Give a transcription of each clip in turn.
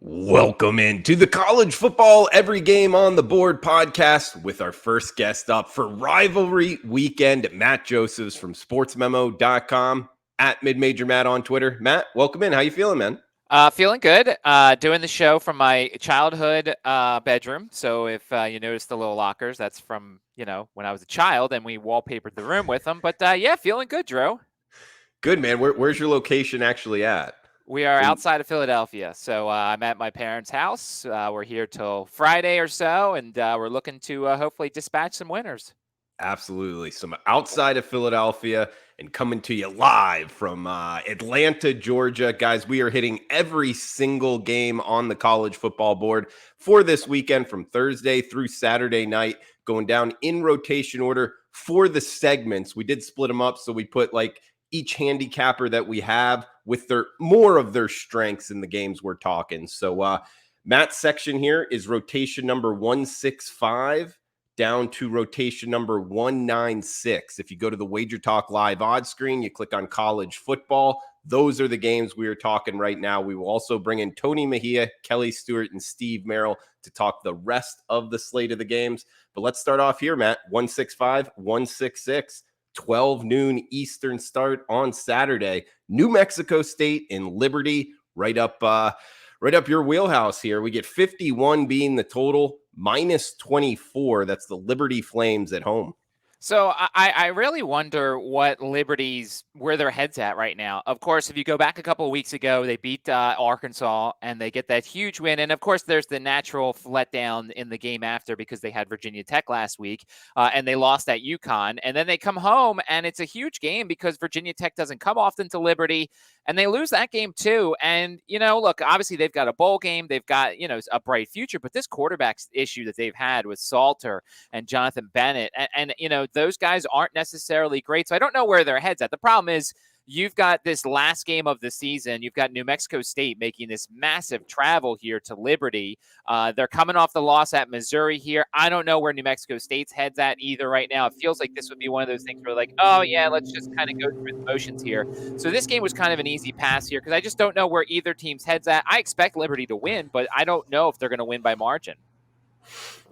Welcome into the College Football Every Game on the Board podcast with our first guest up for Rivalry Weekend, Matt Josephs from sportsmemo.com, at Midmajor Matt on Twitter. Matt, welcome in. How you feeling, man? Feeling good. Doing the show from my childhood bedroom. So if you notice the little lockers, that's from, when I was a child and we wallpapered the room with them. But yeah, feeling good, Drew. Good, man. Where's your location actually at? We are outside of Philadelphia. So I'm at my parents' house. We're here till Friday or so, and we're looking to hopefully dispatch some winners. Absolutely. Some outside of Philadelphia and coming to you live from Atlanta, Georgia. Guys, we are hitting every single game on the college football board for this weekend from Thursday through Saturday night, going down in rotation order for the segments. We did split them up, so we put like each handicapper that we have with their more of their strengths in the games we're talking. So Matt's section here is rotation number 165 down to rotation number 196. If you go to the WagerTalk live odds screen, you click on college football. Those are the games we are talking right now. We will also bring in Tony Mejia, Kelly Stewart, and Steve Merrill to talk the rest of the slate of the games. But let's start off here, Matt. 165, 166. 12 noon Eastern start on Saturday. New Mexico State and Liberty, right up your wheelhouse here. We get 51 being the total, minus 24. That's the Liberty Flames at home. So I really wonder what where their head's at right now. Of course, if you go back a couple of weeks ago, they beat Arkansas and they get that huge win. And of course, there's the natural letdown in the game after because they had Virginia Tech last week and they lost at UConn. And then they come home and it's a huge game because Virginia Tech doesn't come often to Liberty and they lose that game too. And, look, obviously they've got a bowl game. They've got, a bright future. But this quarterback issue that they've had with Salter and Jonathan Bennett and those guys aren't necessarily great. So I don't know where their head's at. The problem is you've got this last game of the season. You've got New Mexico State making this massive travel here to Liberty. They're coming off the loss at Missouri here. I don't know where New Mexico State's head's at either right now. It feels like this would be one of those things where like, oh, yeah, let's just kind of go through the motions here. So this game was kind of an easy pass here because I just don't know where either team's head's at. I expect Liberty to win, but I don't know if they're going to win by margin.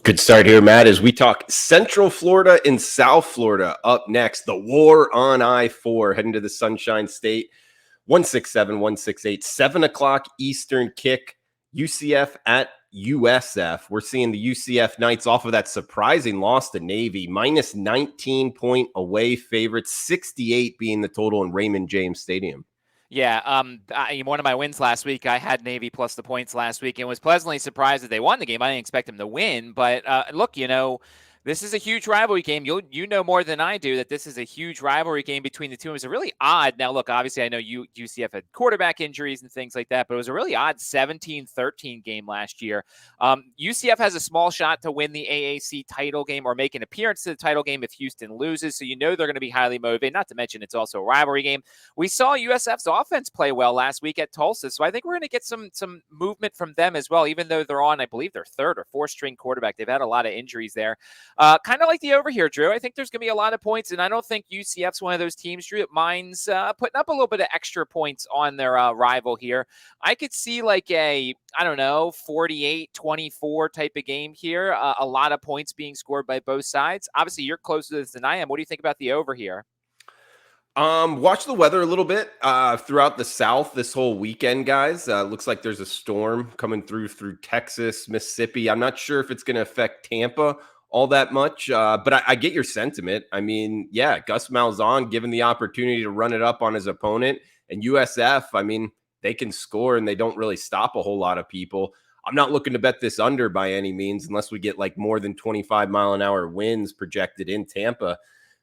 Good start here, Matt, as we talk Central Florida and South Florida up next. The war on I-4 heading to the Sunshine State. 167, 168, 7 o'clock Eastern kick. UCF at USF. We're seeing the UCF Knights off of that surprising loss to Navy. Minus 19-point away favorites, 68 being the total in Raymond James Stadium. Yeah, one of my wins last week, I had Navy plus the points last week and was pleasantly surprised that they won the game. I didn't expect them to win, but look, this is a huge rivalry game. You know more than I do that this is a huge rivalry game between the two. It was a really odd. Now, look, obviously, I know UCF had quarterback injuries and things like that, but it was a really odd 17-13 game last year. UCF has a small shot to win the AAC title game or make an appearance to the title game if Houston loses, so they're going to be highly motivated. Not to mention it's also a rivalry game. We saw USF's offense play well last week at Tulsa, so I think we're going to get some movement from them as well, even though they're on, I believe, their third or fourth string quarterback. They've had a lot of injuries there. Kind of like the over here, Drew. I think there's going to be a lot of points, and I don't think UCF's one of those teams, Drew, that minds putting up a little bit of extra points on their rival here. I could see like a, 48-24 type of game here. A lot of points being scored by both sides. Obviously, you're closer to this than I am. What do you think about the over here? Watch the weather a little bit throughout the South this whole weekend, guys. Looks like there's a storm coming through Texas, Mississippi. I'm not sure if it's going to affect Tampa all that much, but I get your sentiment. I mean, yeah, Gus Malzahn given the opportunity to run it up on his opponent, and USF, I mean, they can score and they don't really stop a whole lot of people. I'm not looking to bet this under by any means unless we get like more than 25-mile-an-hour winds projected in Tampa,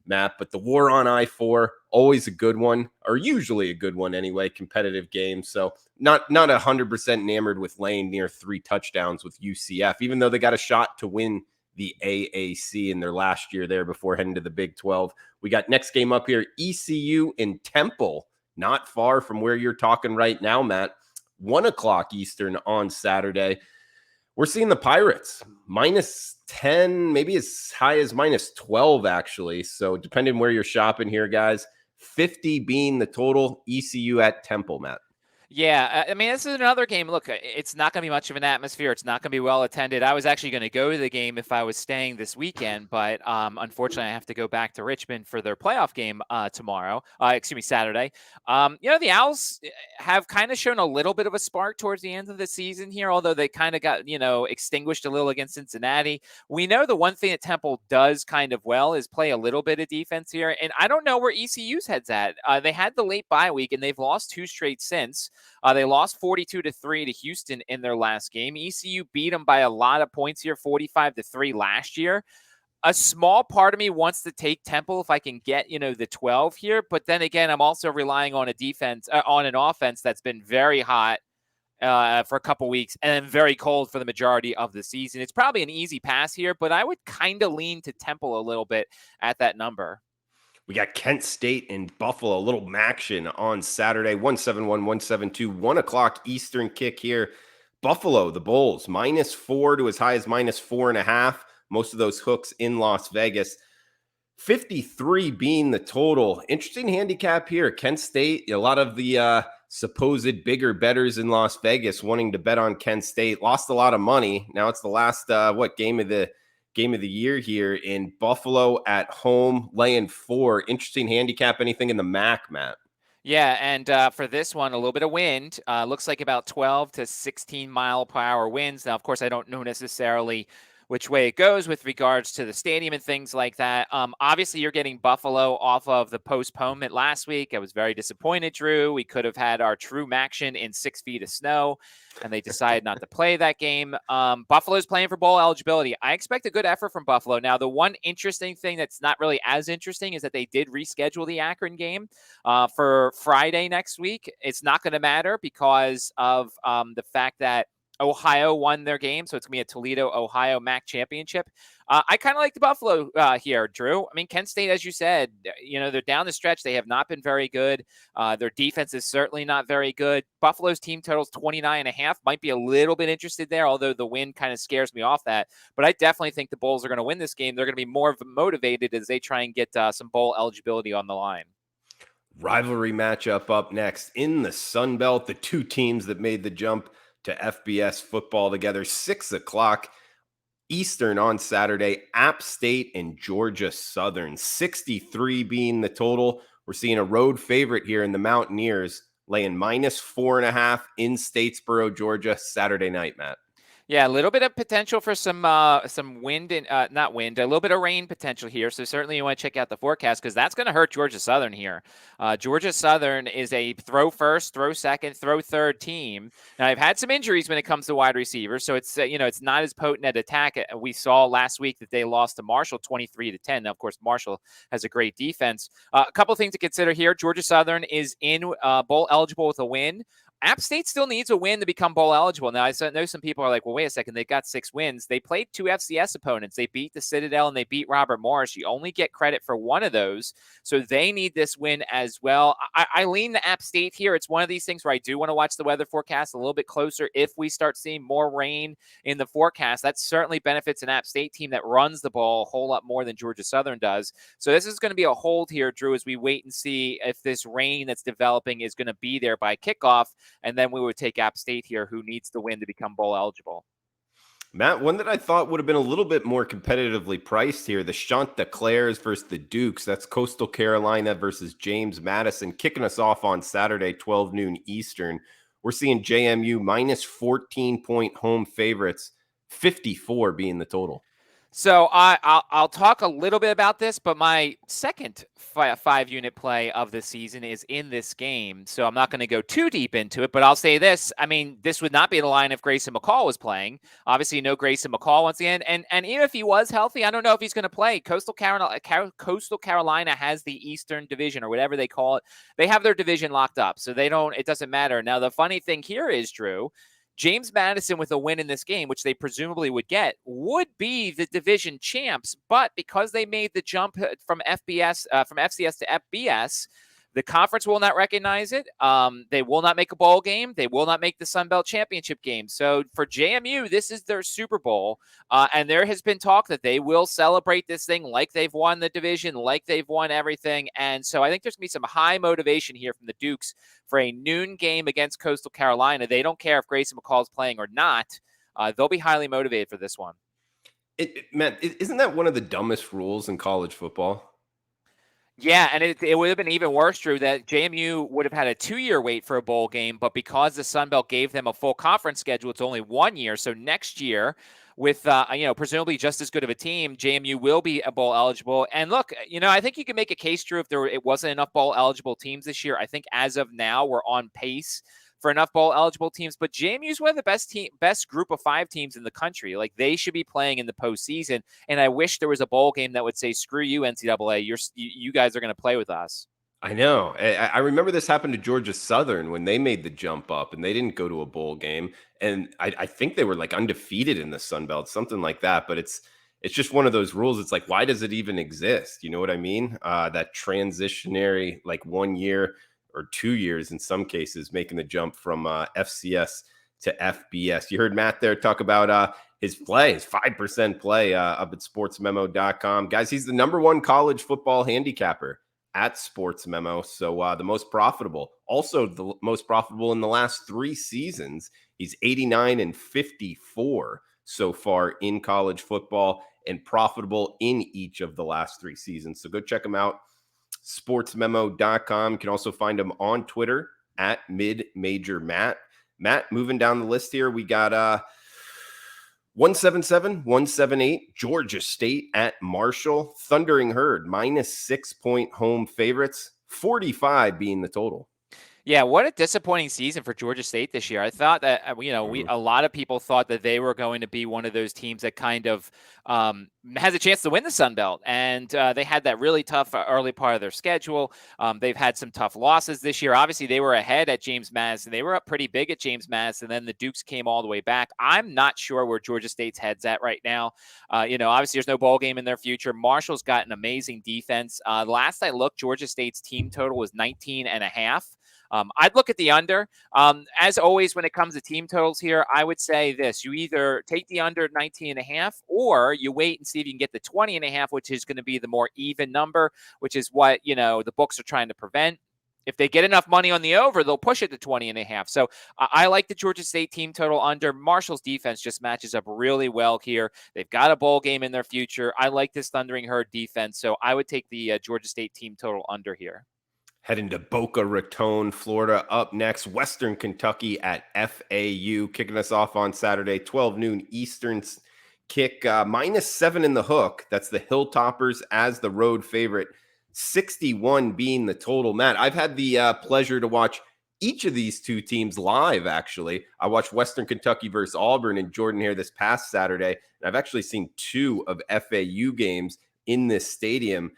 Matt. But the war on I-4, always a good one, or usually a good one anyway, competitive game. So not 100% enamored with laying near 3 touchdowns with UCF, even though they got a shot to win the AAC in their last year there before heading to the Big 12. We got next game up here, ECU and Temple, not far from where you're talking right now, Matt. 1 o'clock Eastern on Saturday. We're seeing the Pirates minus 10, maybe as high as minus 12, actually. So depending where you're shopping here, guys, 50 being the total, ECU at Temple, Matt. Yeah, I mean, this is another game. Look, it's not going to be much of an atmosphere. It's not going to be well attended. I was actually going to go to the game if I was staying this weekend, but unfortunately, I have to go back to Richmond for their playoff game tomorrow. Excuse me, Saturday. The Owls have kind of shown a little bit of a spark towards the end of the season here, although they kind of got extinguished a little against Cincinnati. We know the one thing that Temple does kind of well is play a little bit of defense here, and I don't know where ECU's head's at. They had the late bye week, and they've lost 2 straight since. They lost 42-3 to Houston in their last game. ECU beat them by a lot of points here, 45-3 last year. A small part of me wants to take Temple if I can get, the 12 here. But then again, I'm also relying on on an offense that's been very hot for a couple weeks and then very cold for the majority of the season. It's probably an easy pass here, but I would kind of lean to Temple a little bit at that number. We got Kent State and Buffalo, a little action on Saturday, 171, 172, 1 o'clock Eastern kick here. Buffalo, the Bulls, -4 to as high as -4.5. Most of those hooks in Las Vegas. 53 being the total. Interesting handicap here. Kent State, a lot of the supposed bigger bettors in Las Vegas wanting to bet on Kent State. Lost a lot of money. Now it's the last, game of the year here in Buffalo at home, laying 4. Interesting handicap. Anything in the MAC, Matt? Yeah, and for this one, a little bit of wind. Looks like about 12 to 16 mile per hour winds. Now, of course, I don't know necessarily which way it goes with regards to the stadium and things like that. Obviously, you're getting Buffalo off of the postponement last week. I was very disappointed, Drew. We could have had our true action in 6 feet of snow, and they decided not to play that game. Buffalo's playing for bowl eligibility. I expect a good effort from Buffalo. Now, the one interesting thing that's not really as interesting is that they did reschedule the Akron game for Friday next week. It's not going to matter because of the fact that Ohio won their game, so it's going to be a Toledo-Ohio MAC championship. I kind of like the Buffalo here, Drew. I mean, Kent State, as you said, they're down the stretch. They have not been very good. Their defense is certainly not very good. Buffalo's team total's 29.5. Might be a little bit interested there, although the win kind of scares me off that. But I definitely think the Bulls are going to win this game. They're going to be more motivated as they try and get some bowl eligibility on the line. Rivalry matchup up next in the Sun Belt. The two teams that made the jump to FBS football together, 6 o'clock Eastern on Saturday. App State and Georgia Southern, 63 being the total. We're seeing a road favorite here in the Mountaineers, laying -4.5 in Statesboro, Georgia, Saturday night, Matt. Yeah, a little bit of potential for some wind and not wind, a little bit of rain potential here. So certainly you want to check out the forecast because that's going to hurt Georgia Southern here. Georgia Southern is a throw first, throw second, throw third team. Now I've had some injuries when it comes to wide receivers, so it's it's not as potent at attack. We saw last week that they lost to Marshall 23-10. Now of course Marshall has a great defense. A couple things to consider here. Georgia Southern is in bowl eligible with a win. App State still needs a win to become bowl eligible. Now, I know some people are like, well, wait a second. They've got 6 wins. They played 2 FCS opponents. They beat the Citadel and they beat Robert Morris. You only get credit for one of those. So they need this win as well. I lean to App State here. It's one of these things where I do want to watch the weather forecast a little bit closer. If we start seeing more rain in the forecast, that certainly benefits an App State team that runs the ball a whole lot more than Georgia Southern does. So this is going to be a hold here, Drew, as we wait and see if this rain that's developing is going to be there by kickoff. And then we would take App State here, who needs the win to become bowl eligible. Matt, one that I thought would have been a little bit more competitively priced here, the Chanticleers versus the Dukes. That's Coastal Carolina versus James Madison, kicking us off on Saturday, 12 noon Eastern. We're seeing JMU -14-point home favorites, 54 being the total. So I'll talk a little bit about this, but my second 5-unit play of the season is in this game. So I'm not going to go too deep into it, but I'll say this. I mean, this would not be the line if Grayson McCall was playing. Obviously, no Grayson McCall once again. And even if he was healthy, I don't know if he's going to play. Coastal Carolina has the Eastern Division or whatever they call it. They have their division locked up. So it doesn't matter. Now, the funny thing here is, Drew, James Madison with a win in this game, which they presumably would get, would be the division champs. But because they made the jump from FCS to FBS, The conference will not recognize it. They will not make a bowl game. They will not make the Sun Belt Championship game. So for JMU, this is their Super Bowl. And there has been talk that they will celebrate this thing like they've won the division, like they've won everything. And so I think there's going to be some high motivation here from the Dukes for a noon game against Coastal Carolina. They don't care if Grayson McCall is playing or not. They'll be highly motivated for this one. Matt, isn't that one of the dumbest rules in college football? Yeah, and it would have been even worse, Drew, that JMU would have had a 2-year wait for a bowl game, but because the Sun Belt gave them a full conference schedule, it's only 1 year. So next year, with presumably just as good of a team, JMU will be a bowl eligible. And look, I think you can make a case, Drew, if it wasn't enough bowl eligible teams this year. I think as of now, we're on pace for enough bowl eligible teams, but JMU is one of the best group of 5 teams in the country. Like, they should be playing in the postseason. And I wish there was a bowl game that would say, screw you, NCAA, you guys are going to play with us. I know. I remember this happened to Georgia Southern when they made the jump up and they didn't go to a bowl game. And I think they were like undefeated in the Sun Belt, something like that. But it's just one of those rules. It's like, why does it even exist? You know what I mean? That transitionary, like 1 year or 2 years in some cases, making the jump from FCS to FBS. You heard Matt there talk about his play, his 5% play up at sportsmemo.com. Guys, he's the #1 college football handicapper at Sports Memo. So the most profitable, also the most profitable in the last 3 seasons. He's 89-54 so far in college football and profitable in each of the last 3 seasons. So go check him out. sportsmemo.com. You can also find him on Twitter at midmajormatt. Matt, moving down the list here, we got 177, 178, Georgia State at Marshall. Thundering Herd, -6-point home favorites, 45 being the total. Yeah, what a disappointing season for Georgia State this year. I thought that, a lot of people thought that they were going to be one of those teams that kind of has a chance to win the Sun Belt. And they had that really tough early part of their schedule. They've had some tough losses this year. Obviously, they were ahead at James Madison. They were up pretty big at James Madison. Then the Dukes came all the way back. I'm not sure where Georgia State's head's at right now. Obviously, there's no bowl game in their future. Marshall's got an amazing defense. Last I looked, Georgia State's team total was 19.5. I'd look at the under. As always, when it comes to team totals here, I would say this. You either take the under 19.5 or you wait and see if you can get the 20.5, which is going to be the more even number, which is what, the books are trying to prevent. If they get enough money on the over, they'll push it to 20.5. So I like the Georgia State team total under. Marshall's defense just matches up really well here. They've got a bowl game in their future. I like this Thundering Herd defense. So I would take the Georgia State team total under here. Heading to Boca Raton, Florida. Up next, Western Kentucky at FAU. Kicking us off on Saturday, 12 noon Eastern kick. -7 in the hook. That's the Hilltoppers as the road favorite. 61 being the total. Matt, I've had the pleasure to watch each of these two teams live, actually. I watched Western Kentucky versus Auburn in Jordan here this past Saturday. And I've actually seen 2 of FAU games in this stadium.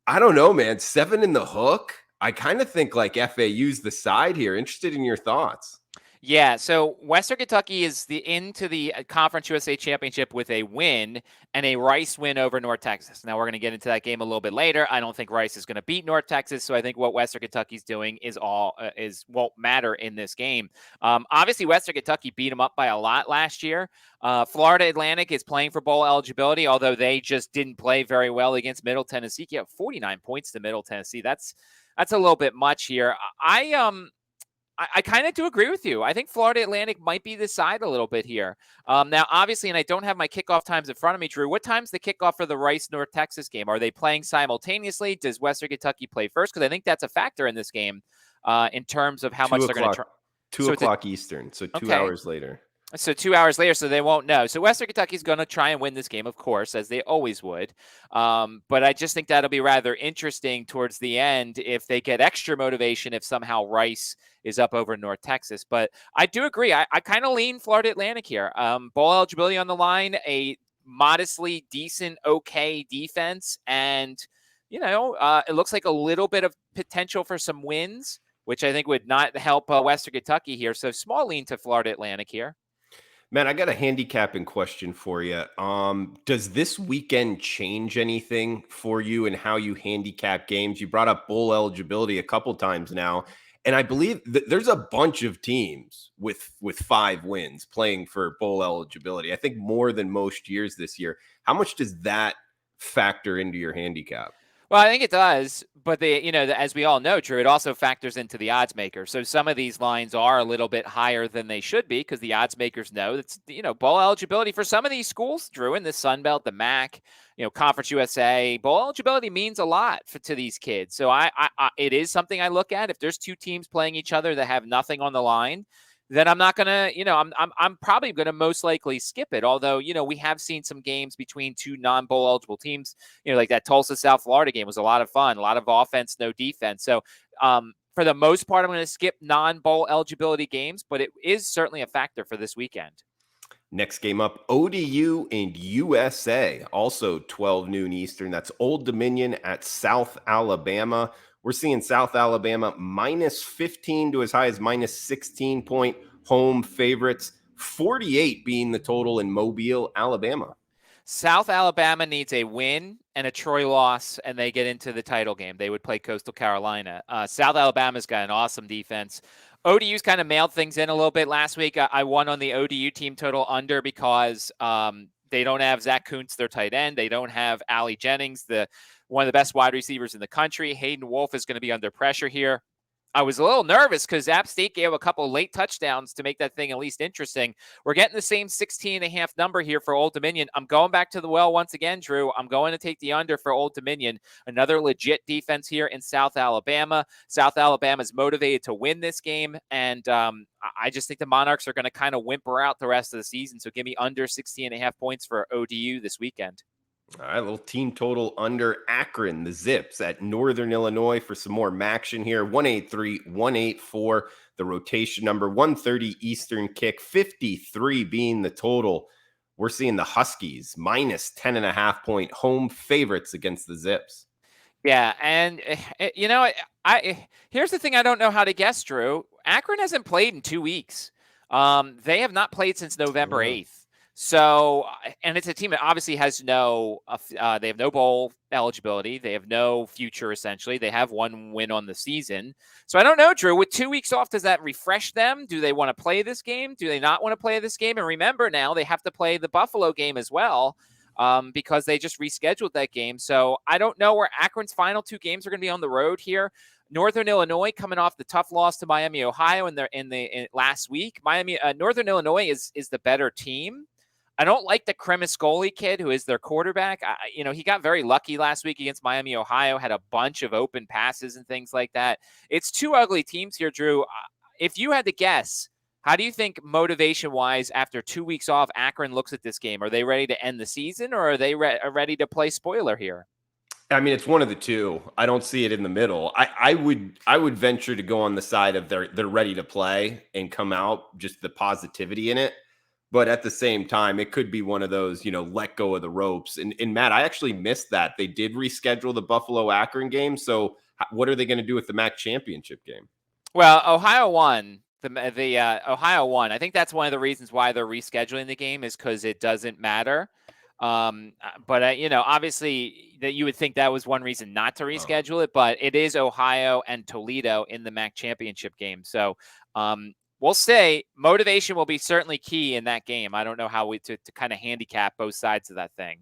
I don't know, man. 7 in the hook? I kind of think like FAU's the side here. Interested in your thoughts. Yeah, so Western Kentucky is into the Conference USA Championship with a win and a Rice win over North Texas. Now, we're going to get into that game a little bit later. I don't think Rice is going to beat North Texas, so I think what Western Kentucky's doing won't matter in this game. Obviously, Western Kentucky beat them up by a lot last year. Florida Atlantic is playing for bowl eligibility, although they just didn't play very well against Middle Tennessee. You have 49 points to Middle Tennessee. That's a little bit much here. I kind of do agree with you. I think Florida Atlantic might be the side a little bit here. Now, obviously, and I don't have my kickoff times in front of me, Drew. What time's the kickoff for the Rice-North Texas game? Are they playing simultaneously? Does Western Kentucky play first? Because I think that's a factor in this game in terms of how much they're going to try. 2 o'clock Eastern, so 2 hours later. So 2 hours later, so they won't know. So Western Kentucky is going to try and win this game, of course, as they always would. But I just think that'll be rather interesting towards the end if they get extra motivation if somehow Rice is up over North Texas. But I do agree. I kind of lean Florida Atlantic here. Bowl eligibility on the line, a modestly decent, okay defense. And, it looks like a little bit of potential for some wins, which I think would not help Western Kentucky here. So small lean to Florida Atlantic here. Man, I got a handicapping question for you. Does this weekend change anything for you and how you handicap games? You brought up bowl eligibility a couple times now, and I believe there's a bunch of teams with 5 wins playing for bowl eligibility. I think more than most years this year. How much does that factor into your handicap? Well, I think it does, but as we all know, Drew, it also factors into the odds maker. So some of these lines are a little bit higher than they should be because the odds makers know that's bowl eligibility for some of these schools, Drew, in the Sun Belt, the MAC, Conference USA. Bowl eligibility means a lot to these kids. So it is something I look at. If there's two teams playing each other that have nothing on the line, then I'm not gonna, I'm probably gonna most likely skip it. Although, we have seen some games between two non-bowl eligible teams. Like that Tulsa South Florida game was a lot of fun, a lot of offense, no defense. So for the most part, I'm going to skip non-bowl eligibility games, but it is certainly a factor for this weekend. Next game up, ODU and USA, also 12 noon Eastern. That's Old Dominion at South Alabama. We're seeing South Alabama minus 15 to as high as minus 16-point home favorites, 48 being the total in Mobile, Alabama. South Alabama needs a win and a Troy loss, and they get into the title game. They would play Coastal Carolina. South Alabama's got an awesome defense. ODU's kind of mailed things in a little bit last week. I won on the ODU team total under because they don't have Zach Kuntz, their tight end. They don't have Allie Jennings, one of the best wide receivers in the country. Hayden Wolf is going to be under pressure here. I was a little nervous because App State gave a couple late touchdowns to make that thing at least interesting. We're getting the same 16.5 number here for Old Dominion. I'm going back to the well once again, Drew. I'm going to take the under for Old Dominion. Another legit defense here in South Alabama. South Alabama is motivated to win this game, and I just think the Monarchs are going to kind of whimper out the rest of the season. So give me under 16.5 points for ODU this weekend. All right, a little team total under Akron, the Zips at Northern Illinois for some more action here. 183, 184, the rotation number, 130 Eastern kick, 53 being the total. We're seeing the Huskies minus 10.5-point home favorites against the Zips. Yeah, and here's the thing I don't know how to guess, Drew. Akron hasn't played in 2 weeks. They have not played since November 8th. So, and it's a team that obviously has they have no bowl eligibility. They have no future, essentially. They have 1 win on the season. So I don't know, Drew, with 2 weeks off, does that refresh them? Do they want to play this game? Do they not want to play this game? And remember now, they have to play the Buffalo game as well because they just rescheduled that game. So I don't know where Akron's final 2 games are going to be on the road here. Northern Illinois coming off the tough loss to Miami, Ohio in last week. Northern Illinois is the better team. I don't like the Cremascoli kid who is their quarterback. He got very lucky last week against Miami, Ohio, had a bunch of open passes and things like that. It's 2 ugly teams here, Drew. If you had to guess, how do you think motivation-wise, after 2 weeks off, Akron looks at this game? Are they ready to end the season, or are they ready to play spoiler here? I mean, it's one of the two. I don't see it in the middle. I would venture to go on the side of they're ready to play and come out, just the positivity in it. But at the same time, it could be one of those, let go of the ropes. And Matt, I actually missed that. They did reschedule the Buffalo Akron game. So what are they going to do with the MAC championship game? Well, Ohio won. Ohio won. I think that's one of the reasons why they're rescheduling the game is because it doesn't matter. But obviously that you would think that was one reason not to reschedule it, but it is Ohio and Toledo in the MAC championship game. So, we'll say motivation will be certainly key in that game. I don't know how to kind of handicap both sides of that thing.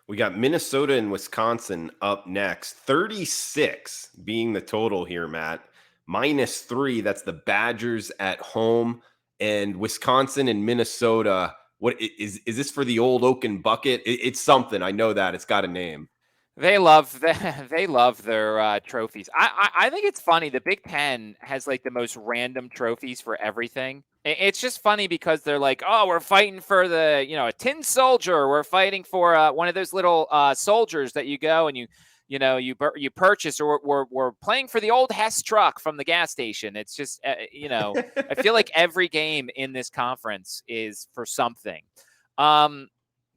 We got Minnesota and Wisconsin up next. 36 being the total here, Matt. -3. That's the Badgers at home. And Wisconsin and Minnesota. What is this for the old Oaken bucket? It's something. I know that. It's got a name. They love their trophies. I think it's funny. The Big Ten has like the most random trophies for everything. It's just funny because they're like, oh, we're fighting for a tin soldier. We're fighting for one of those little soldiers that you go and you purchase, or we're playing for the old Hess truck from the gas station. It's just I feel like every game in this conference is for something.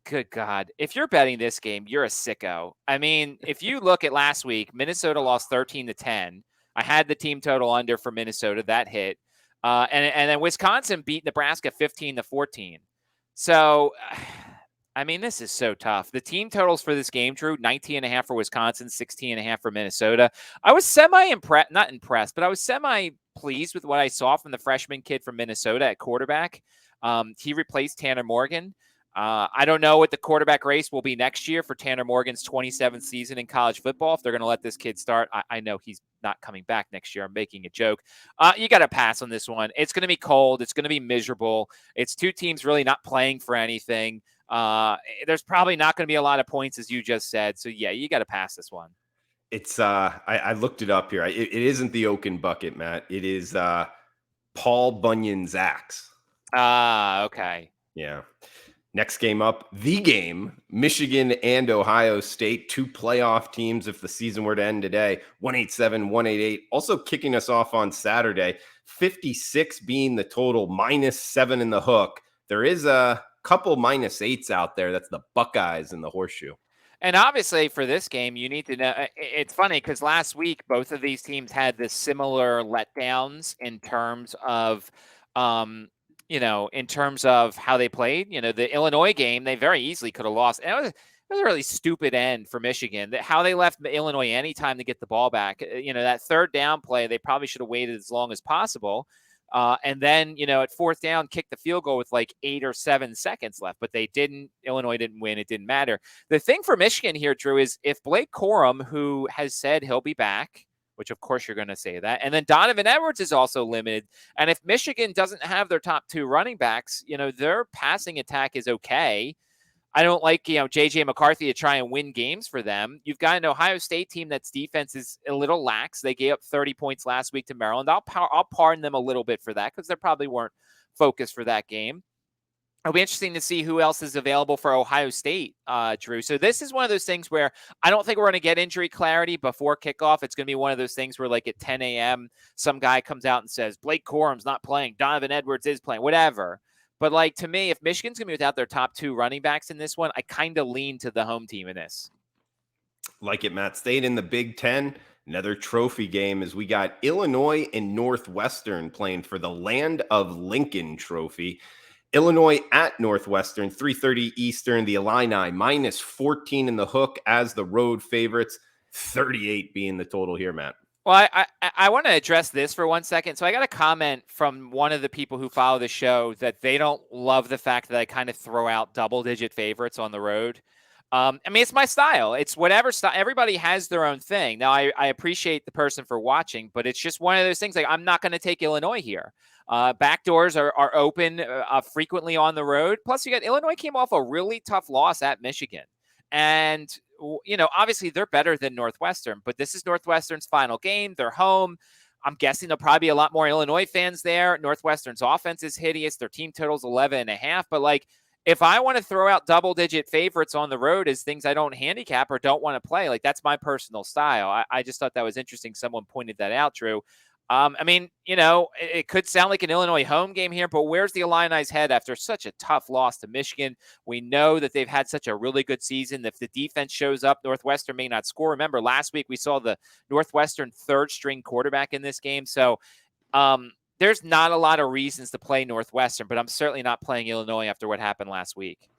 Good God. If you're betting this game, you're a sicko. I mean, if you look at last week, Minnesota lost 13-10. I had the team total under for Minnesota. That hit. And then Wisconsin beat Nebraska 15-14. So, I mean, this is so tough. The team totals for this game, Drew, 19.5 for Wisconsin, 16.5 for Minnesota. I was not impressed, but I was semi-pleased with what I saw from the freshman kid from Minnesota at quarterback. He replaced Tanner Morgan. I don't know what the quarterback race will be next year for Tanner Morgan's 27th season in college football. If they're going to let this kid start, I know he's not coming back next year. I'm making a joke. You got to pass on this one. It's going to be cold. It's going to be miserable. It's two teams really not playing for anything. There's probably not going to be a lot of points, as you just said. So, yeah, you got to pass this one. It's I looked it up here. It isn't the Oaken Bucket, Matt. It is Paul Bunyan's axe. Okay. Yeah. Next game up, the game, Michigan and Ohio State, two playoff teams if the season were to end today, 187, 188. Also kicking us off on Saturday, 56 being the total, -7 in the hook. There is a couple -8s out there. That's the Buckeyes and the Horseshoe. And obviously for this game, you need to know, it's funny because last week, both of these teams had the similar letdowns in terms of, in terms of how they played. The Illinois game, they very easily could have lost. And it was a really stupid end for Michigan. How they left Illinois any time to get the ball back. That third down play, they probably should have waited as long as possible. And then, at fourth down, kick the field goal with like 8 or 7 seconds left, but they didn't. Illinois didn't win. It didn't matter. The thing for Michigan here, Drew, is if Blake Corum, who has said he'll be back, which of course you're going to say that, and then Donovan Edwards is also limited. And if Michigan doesn't have their top 2 running backs, their passing attack is okay. I don't like, J.J. McCarthy to try and win games for them. You've got an Ohio State team that's defense is a little lax. They gave up 30 points last week to Maryland. I'll pardon them a little bit for that because they probably weren't focused for that game. It'll be interesting to see who else is available for Ohio State, Drew. So this is one of those things where I don't think we're going to get injury clarity before kickoff. It's going to be one of those things where, like, at 10 a.m., some guy comes out and says, Blake Corum's not playing, Donovan Edwards is playing, whatever. But, like, to me, if Michigan's going to be without their top 2 running backs in this one, I kind of lean to the home team in this. Like it, Matt. Staying in the Big Ten, another trophy game as we got Illinois and Northwestern playing for the Land of Lincoln trophy. Illinois at Northwestern, 3:30 Eastern. The Illini -14 in the hook as the road favorites, 38 being the total here, Matt. Well, I want to address this for 1 second. So I got a comment from one of the people who follow the show that they don't love the fact that I kind of throw out double-digit favorites on the road. I mean, it's my style. It's whatever style. Everybody has their own thing. Now, I appreciate the person for watching, but it's just one of those things. Like, I'm not going to take Illinois here. Back doors are open frequently on the road. Plus, Illinois came off a really tough loss at Michigan. And, obviously they're better than Northwestern, but this is Northwestern's final game. They're home. I'm guessing there'll probably be a lot more Illinois fans there. Northwestern's offense is hideous. Their team total's 11.5. But, like, if I want to throw out double-digit favorites on the road as things I don't handicap or don't want to play, like, that's my personal style. I just thought that was interesting. Someone pointed that out, Drew. I mean, it could sound like an Illinois home game here, but where's the Illini's head after such a tough loss to Michigan? We know that they've had such a really good season. If the defense shows up, Northwestern may not score. Remember, last week we saw the Northwestern third-string quarterback in this game. So there's not a lot of reasons to play Northwestern, but I'm certainly not playing Illinois after what happened last week.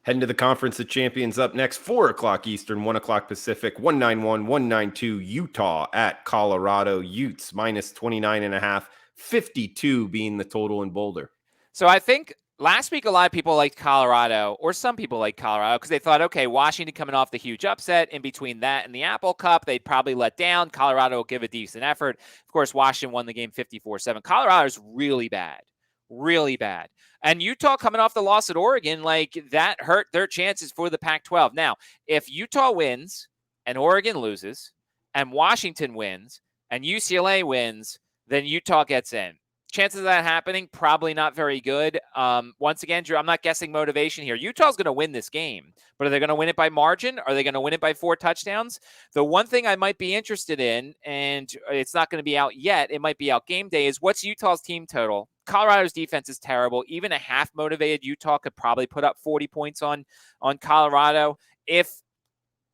Heading to the Conference of Champions up next, 4 o'clock Eastern, 1 o'clock Pacific, 191, 192, Utah at Colorado. Utes -29.5, 52 being the total in Boulder. So I think last week a lot of people liked Colorado, or some people liked Colorado, because they thought, okay, Washington coming off the huge upset. In between that and the Apple Cup, they'd probably let down. Colorado will give a decent effort. Of course, Washington won the game 54-7. Colorado is really bad. Really bad. And Utah coming off the loss at Oregon, like, that hurt their chances for the Pac-12. Now, if Utah wins and Oregon loses and Washington wins and UCLA wins, then Utah gets in. Chances of that happening, probably not very good. Once again, Drew, I'm not guessing motivation here. Utah's going to win this game, but are they going to win it by margin? Are they going to win it by 4 touchdowns? The one thing I might be interested in, and it's not going to be out yet, it might be out game day, is what's Utah's team total? Colorado's defense is terrible. Even a half-motivated Utah could probably put up 40 points on Colorado. If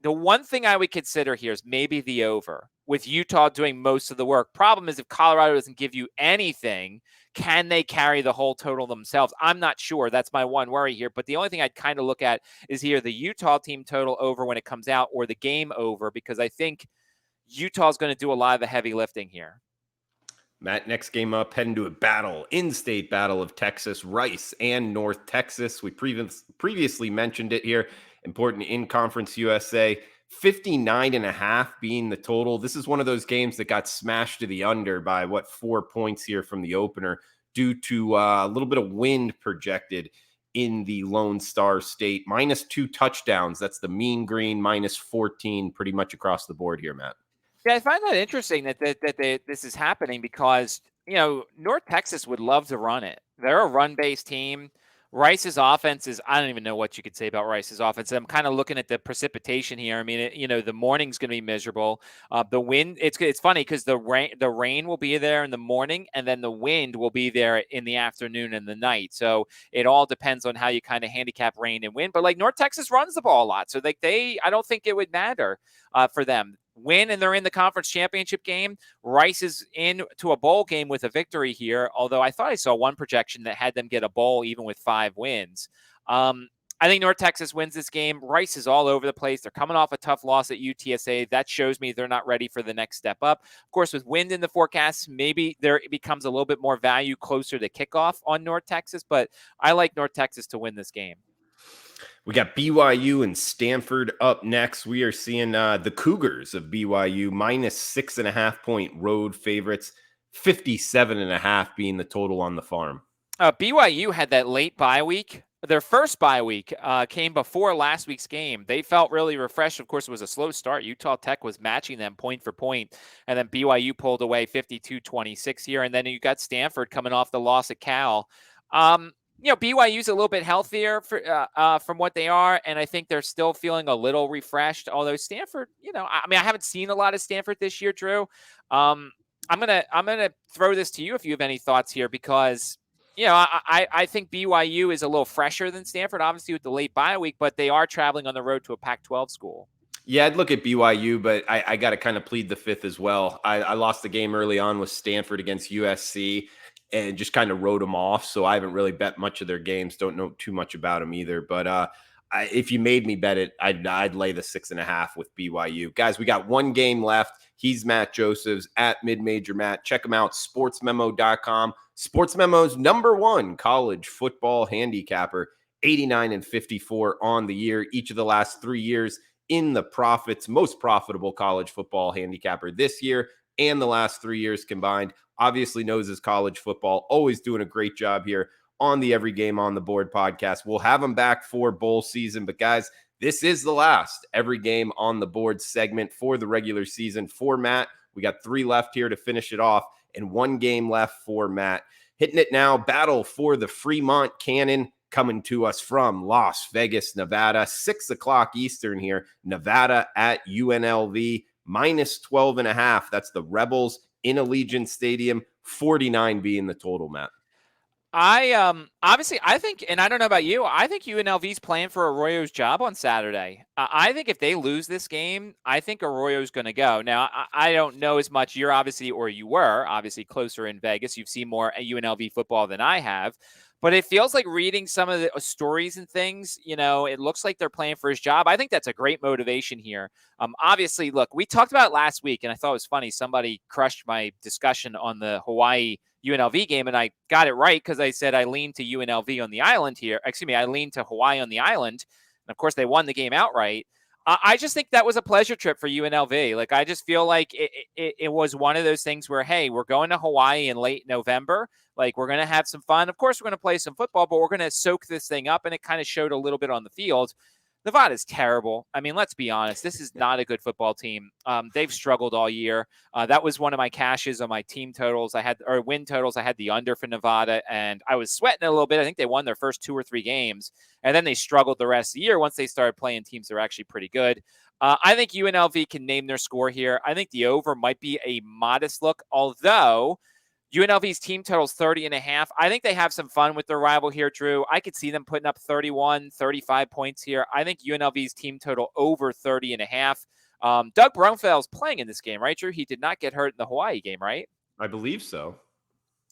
the one thing I would consider here is maybe the over. with Utah doing most of the work. Problem is, if Colorado doesn't give you anything, can they carry the whole total themselves? I'm not sure. That's my one worry here. But the only thing I'd kind of look at is here the Utah team total over when it comes out, or the game over, because I think Utah's going to do a lot of the heavy lifting here. Matt, next game up, heading to a battle, in-state battle of Texas, Rice and North Texas. We previously mentioned it here. Important in Conference USA. 59.5 being the total. This is one of those games that got smashed to the under by 4 points here from the opener due to a little bit of wind projected in the Lone Star State. -2 touchdowns. That's the mean green. -14 pretty much across the board here, Matt. Yeah, I find that interesting that this is happening because, North Texas would love to run it. They're a run-based team. Rice's offense is, I don't even know what you could say about Rice's offense. I'm kind of looking at the precipitation here. I mean, the morning's going to be miserable. The wind, it's funny because the rain will be there in the morning, and then the wind will be there in the afternoon and the night. So it all depends on how you kind of handicap rain and wind. But like North Texas runs the ball a lot, so I don't think it would matter for them. Win and they're in the conference championship game. Rice is into a bowl game with a victory here, although I thought I saw one projection that had them get a bowl even with 5 wins. I think North Texas wins this game. Rice is all over the place. They're coming off a tough loss at UTSA. That shows me they're not ready for the next step up. Of course, with wind in the forecast, maybe there becomes a little bit more value closer to kickoff on North Texas, but I like North Texas to win this game. We got BYU and Stanford up next. We are seeing the Cougars of BYU -6.5 point road favorites, 57.5 being the total on the farm. BYU had that late bye week. Their first bye week came before last week's game. They felt really refreshed. Of course, it was a slow start. Utah Tech was matching them point for point, and then BYU pulled away 52-26 here. And then you got Stanford coming off the loss at Cal. BYU's a little bit healthier from what they are, and I think they're still feeling a little refreshed. Although Stanford, I haven't seen a lot of Stanford this year, Drew. I'm gonna throw this to you if you have any thoughts here, because I think BYU is a little fresher than Stanford, obviously with the late bye week, but they are traveling on the road to a Pac-12 school. Yeah, I'd look at BYU, but I got to kind of plead the fifth as well. I lost the game early on with Stanford against USC and just kind of wrote them off. So I haven't really bet much of their games. Don't know too much about them either. But if you made me bet it, I'd lay the 6.5 with BYU. Guys, we got one game left. He's Matt Josephs at Mid-Major Matt. Check him out, sportsmemo.com. Sports Memo's #1 college football handicapper, 89-54 on the year. Each of the last 3 years in the profits, most profitable college football handicapper this year and the last 3 years combined. Obviously knows his college football, always doing a great job here on the Every Game on the Board podcast. We'll have him back for bowl season, but guys, this is the last Every Game on the Board segment for the regular season for Matt. We got 3 left here to finish it off and 1 game left for Matt. Hitting it now, battle for the Fremont Cannon, coming to us from Las Vegas, Nevada, 6 o'clock Eastern here. Nevada at UNLV, -12.5. That's the Rebels in Allegiant Stadium, 49 being the total, Matt. I think, and I don't know about you, I think UNLV's playing for Arroyo's job on Saturday. I think if they lose this game, I think Arroyo's going to go. Now, I don't know as much. You were obviously closer in Vegas. You've seen more UNLV football than I have. But it feels like reading some of the stories and things, it looks like they're playing for his job. I think that's a great motivation here. Obviously, look, we talked about it last week, and I thought it was funny. Somebody crushed my discussion on the Hawaii UNLV game, and I got it right because I said I leaned to UNLV on the island here. Excuse me, I leaned to Hawaii on the island. And, of course, they won the game outright. I just think that was a pleasure trip for UNLV. Like, I just feel like it was one of those things where, hey, we're going to Hawaii in late November. Like, we're going to have some fun. Of course, we're going to play some football, but we're going to soak this thing up. And it kind of showed a little bit on the field. Nevada's terrible. I mean, let's be honest. This is not a good football team. They've struggled all year. That was one of my cashes on my team totals. Win totals. I had the under for Nevada, and I was sweating a little bit. I think they won their first 2 or 3 games, and then they struggled the rest of the year once they started playing teams that are actually pretty good. I think UNLV can name their score here. I think the over might be a modest look, although UNLV's team total is 30.5. I think they have some fun with their rival here, Drew. I could see them putting up 31, 35 points here. I think UNLV's team total over 30.5. Doug Brumfield's playing in this game, right, Drew? He did not get hurt in the Hawaii game, right? I believe so.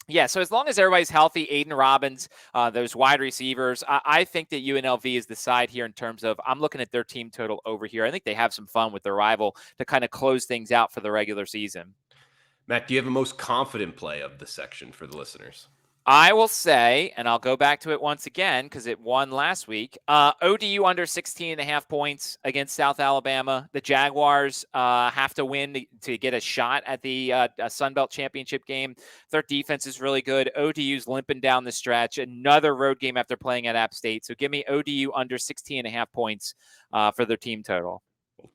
Yeah, so as long as everybody's healthy, Aiden Robbins, those wide receivers, I think that UNLV is the side here in terms of I'm looking at their team total over here. I think they have some fun with their rival to kind of close things out for the regular season. Matt, do you have a most confident play of the section for the listeners? I will say, and I'll go back to it once again because it won last week. ODU under 16.5 points against South Alabama. The Jaguars have to win to get a shot at the Sun Belt Championship game. Their defense is really good. ODU's limping down the stretch. Another road game after playing at App State. So give me ODU under 16.5 points for their team total.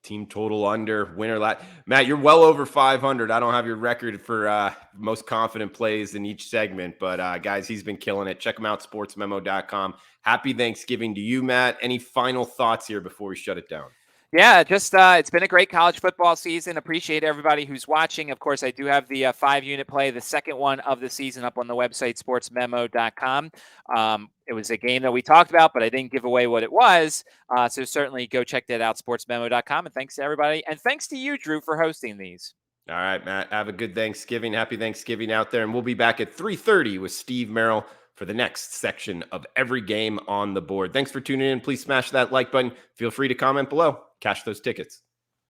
Team total under, winner Matt, you're well over 500. I don't have your record for most confident plays in each segment, but guys, he's been killing it. Check him out, sportsmemo.com. Happy Thanksgiving to you, Matt. Any final thoughts here before we shut it down? Yeah, just it's been a great college football season. Appreciate everybody who's watching. Of course, I do have the 5-unit play, the second one of the season, up on the website, sportsmemo.com. It was a game that we talked about, but I didn't give away what it was. So certainly go check that out, sportsmemo.com. And thanks to everybody. And thanks to you, Drew, for hosting these. All right, Matt, have a good Thanksgiving. Happy Thanksgiving out there. And we'll be back at 3:30 with Steve Merrill for the next section of every game on the board. Thanks for tuning in. Please smash that like button. Feel free to comment below. Cash those tickets.